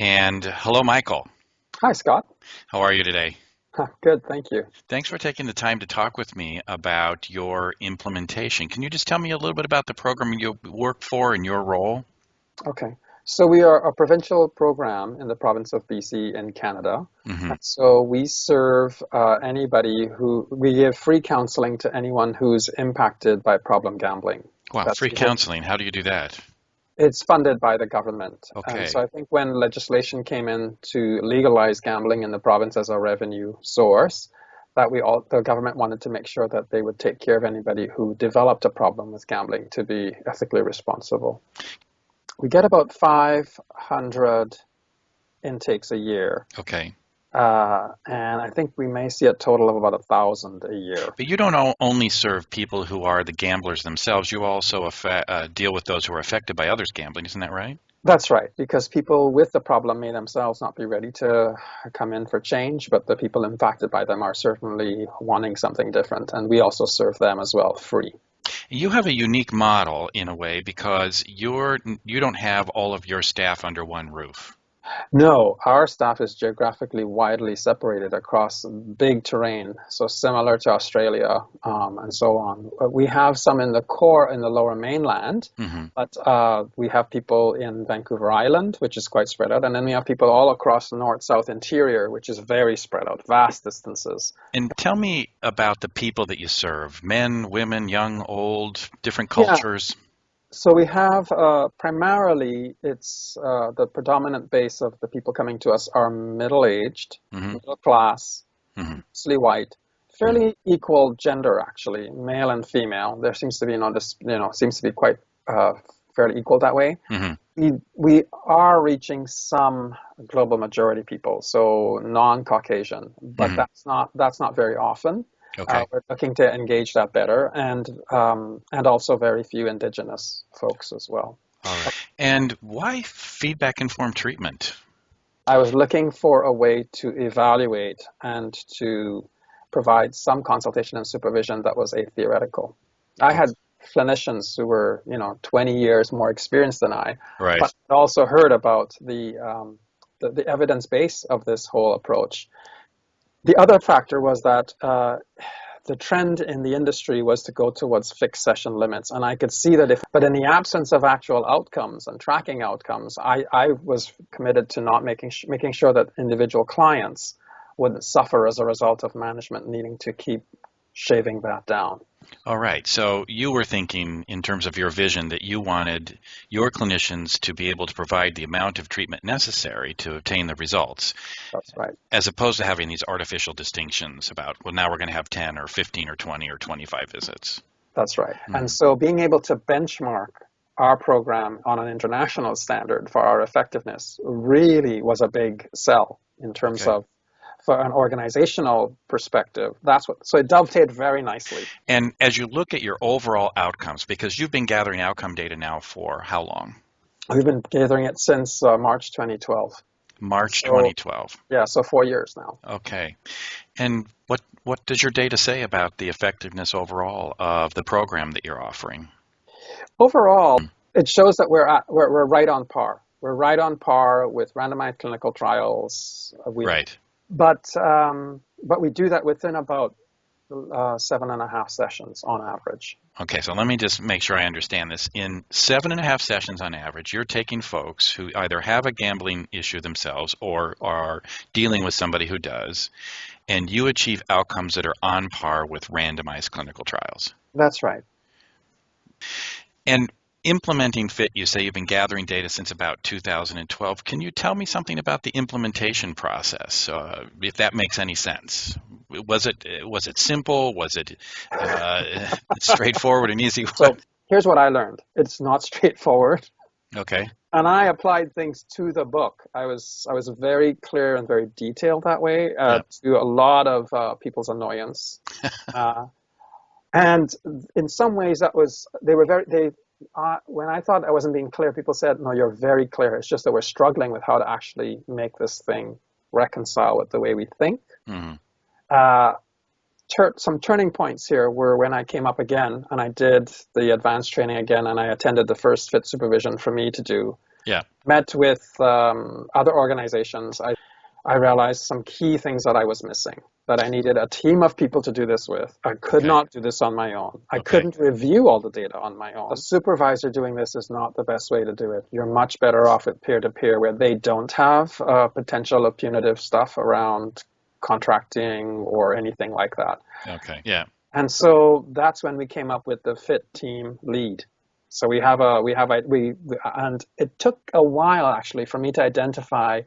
And hello, Michael. Hi, Scott. How are you today? Good, thank you. Thanks for taking the time to talk with me about your implementation. Can you just tell me a little bit about the program you work for and your role? Okay. So we are a provincial program in the province of BC in Canada. Hmm. And so we serve anybody we give free counseling to anyone who's impacted by problem gambling. Wow, That's free either, counseling. How do you do that? it's funded by the government. And so Okay. I think when legislation came in to legalize gambling in the province as a revenue source, the government wanted to make sure that they would take care of anybody who developed a problem with gambling to be ethically responsible. We get about 500 intakes a year, Okay. and I think we may see a total of about 1,000 a year. But you don't only serve people who are the gamblers themselves. You also deal with those who are affected by others gambling. Isn't that right? That's right, because people with the problem may themselves not be ready to come in for change, but the people impacted by them are certainly wanting something different, and we also serve them as well free. You have a unique model in a way because you don't have all of your staff under one roof. No, our staff is geographically widely separated across big terrain, so similar to Australia and so on. We have some in the core in the lower mainland, Hmm. but we have people in Vancouver Island, which is quite spread out, and then we have people all across the north-south interior, which is very spread out, vast distances. And tell me about the people that you serve, men, women, young, old, different Yeah, cultures. so we have primarily it's the predominant base of the people coming to us are middle-aged, Hmm. middle class, Hmm. mostly white, Hmm. fairly equal gender actually, male and female. There seems to be no, seems to be quite uh, fairly equal that way. Hmm. We are reaching some global majority people, so non-Caucasian, but Hmm. that's not very often. Okay. We're looking to engage that better, and also very few Indigenous folks as well. All right. And why feedback informed treatment? I was looking for a way to evaluate and to provide some consultation and supervision that was atheoretical. I Oh, had clinicians who were, 20 years more experienced than I, right. but I also heard about the evidence base of this whole approach. The other factor was that the trend in the industry was to go towards fixed session limits. And I could see that but in the absence of actual outcomes and tracking outcomes, I was committed to not making sure that individual clients would suffer as a result of management needing to keep shaving that down. All right. So you were thinking in terms of your vision that you wanted your clinicians to be able to provide the amount of treatment necessary to obtain the results, That's right. as opposed to having these artificial distinctions about, well, now we're going to have 10 or 15 or 20 or 25 visits. That's right. And Hmm. so being able to benchmark our program on an international standard for our effectiveness really was a big sell in terms Okay. of for an organizational perspective. So it dovetailed very nicely. And as you look at your overall outcomes, because you've been gathering outcome data now for how long? We've been gathering it since March 2012. March So 2012. yeah, so 4 years now. Okay. And what does your data say about the effectiveness overall of the program that you're offering? Overall, it shows that we're right on par. We're right on par with randomized clinical trials. Right. But we do that within about 7.5 sessions on average. Okay, so let me just make sure I understand this. In 7.5 sessions on average, you're taking folks who either have a gambling issue themselves or are dealing with somebody who does, and you achieve outcomes that are on par with randomized clinical trials. That's right. And implementing FIT, you say you've been gathering data since about 2012. Can you tell me something about the implementation process, if that makes any sense? Was it simple? Was it straightforward and easy? So here's what I learned. It's not straightforward. Okay. And I applied things to the book. I was very clear and very detailed that way, Yeah. to a lot of people's annoyance. Uh, and in some ways, they were very they. When I thought I wasn't being clear, people said, "No, you're very clear. It's just that we're struggling with how to actually make this thing reconcile with the way we think." Mhm. Uh, some turning points here were when I came up again and I did the advanced training again and I attended the first fit supervision for me to do. Yeah. met with other organizations, I realized some key things that I was missing, that I needed a team of people to do this with. I could Okay. not do this on my own. I Okay. couldn't review all the data on my own. A supervisor doing this is not the best way to do it. You're much better off with peer-to-peer, where they don't have potential of punitive stuff around contracting or anything like that. Okay. Yeah. And so that's when we came up with the FIT team lead. So and it took a while actually for me to identify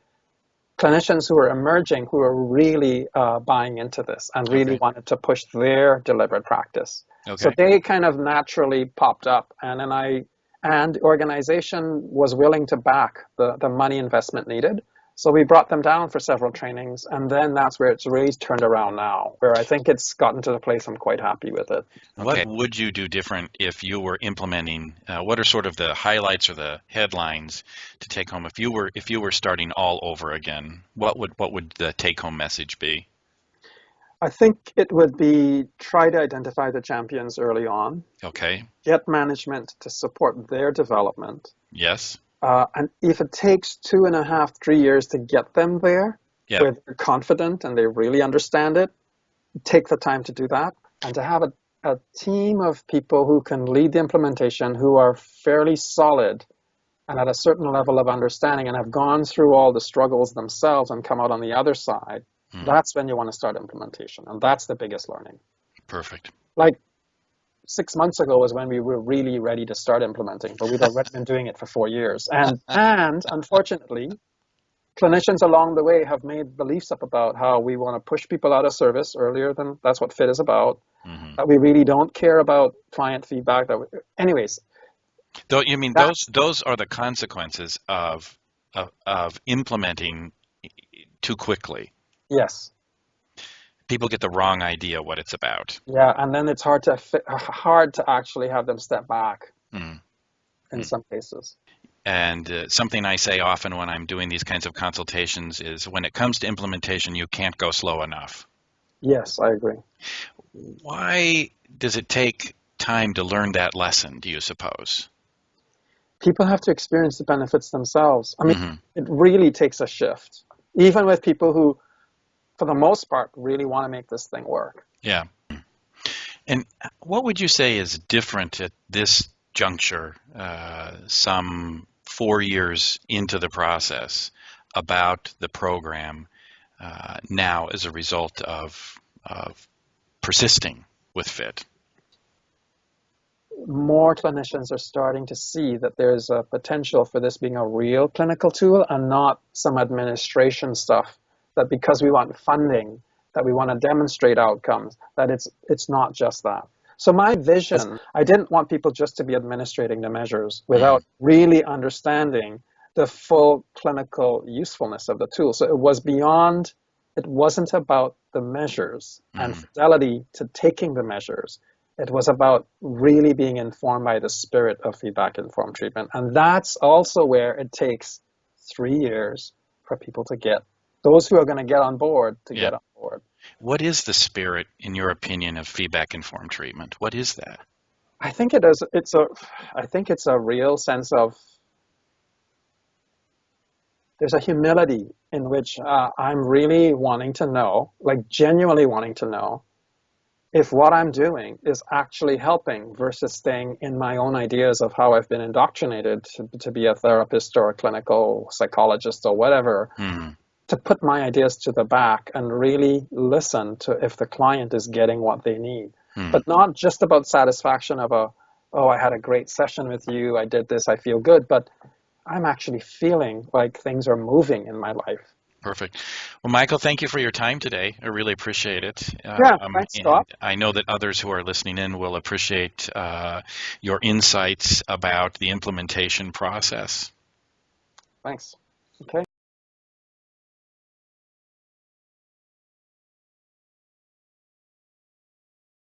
clinicians who were emerging, who were really buying into this and really Okay. wanted to push their deliberate practice. So Okay. they kind of naturally popped up, and the organization was willing to back the money investment needed. So we brought them down for several trainings, and then that's where it's really turned around now, where I think it's gotten to the place I'm quite happy with it. What would you do different if you were implementing? What are sort of the highlights or the headlines to take home if you were starting all over again? What would the take home message be? I think it would be try to identify the champions early on, Okay. get management to support their development. Yes. And if it takes 2.5, 3 years to get them there, Yeah. where they're confident and they really understand it, take the time to do that. And to have a team of people who can lead the implementation, who are fairly solid and at a certain level of understanding and have gone through all the struggles themselves and come out on the other side, that's when you want to start implementation. And that's the biggest learning. Perfect. Like 6 months ago was when we were really ready to start implementing, but we'd already been doing it for 4 years. And unfortunately, clinicians along the way have made beliefs up about how we want to push people out of service earlier than that's what FIT is about. That we really don't care about client feedback. Anyways. Though you mean those are the consequences of implementing too quickly. Yes. People get the wrong idea what it's about. Yeah, and then it's hard to actually have them step back in some cases. And something I say often when I'm doing these kinds of consultations is when it comes to implementation, you can't go slow enough. Yes, I agree. Why does it take time to learn that lesson, do you suppose? People have to experience the benefits themselves. I mean, it really takes a shift, even with people who, for the most part, really want to make this thing work. Yeah. And what would you say is different at this juncture, some 4 years into the process, about the program now as a result of persisting with FIT? More clinicians are starting to see that there's a potential for this being a real clinical tool and not some administration stuff, that because we want funding, that we want to demonstrate outcomes, that it's not just that. So my vision, I didn't want people just to be administrating the measures without really understanding the full clinical usefulness of the tool. So it wasn't about the measures and fidelity to taking the measures. It was about really being informed by the spirit of feedback-informed treatment. And that's also where it takes 3 years for people to get, those who are going to get on board to get on board. What is the spirit, in your opinion, of feedback-informed treatment? What is that? I think I think it's a real sense of, there's a humility in which I'm really wanting to know, like genuinely wanting to know, if what I'm doing is actually helping versus staying in my own ideas of how I've been indoctrinated to be a therapist or a clinical psychologist or whatever, to put my ideas to the back and really listen to if the client is getting what they need. But not just about satisfaction of I had a great session with you, I did this, I feel good, but I'm actually feeling like things are moving in my life. Perfect. Well, Michael, thank you for your time today. I really appreciate it. Thanks, Scott. I know that others who are listening in will appreciate your insights about the implementation process. Thanks. Okay.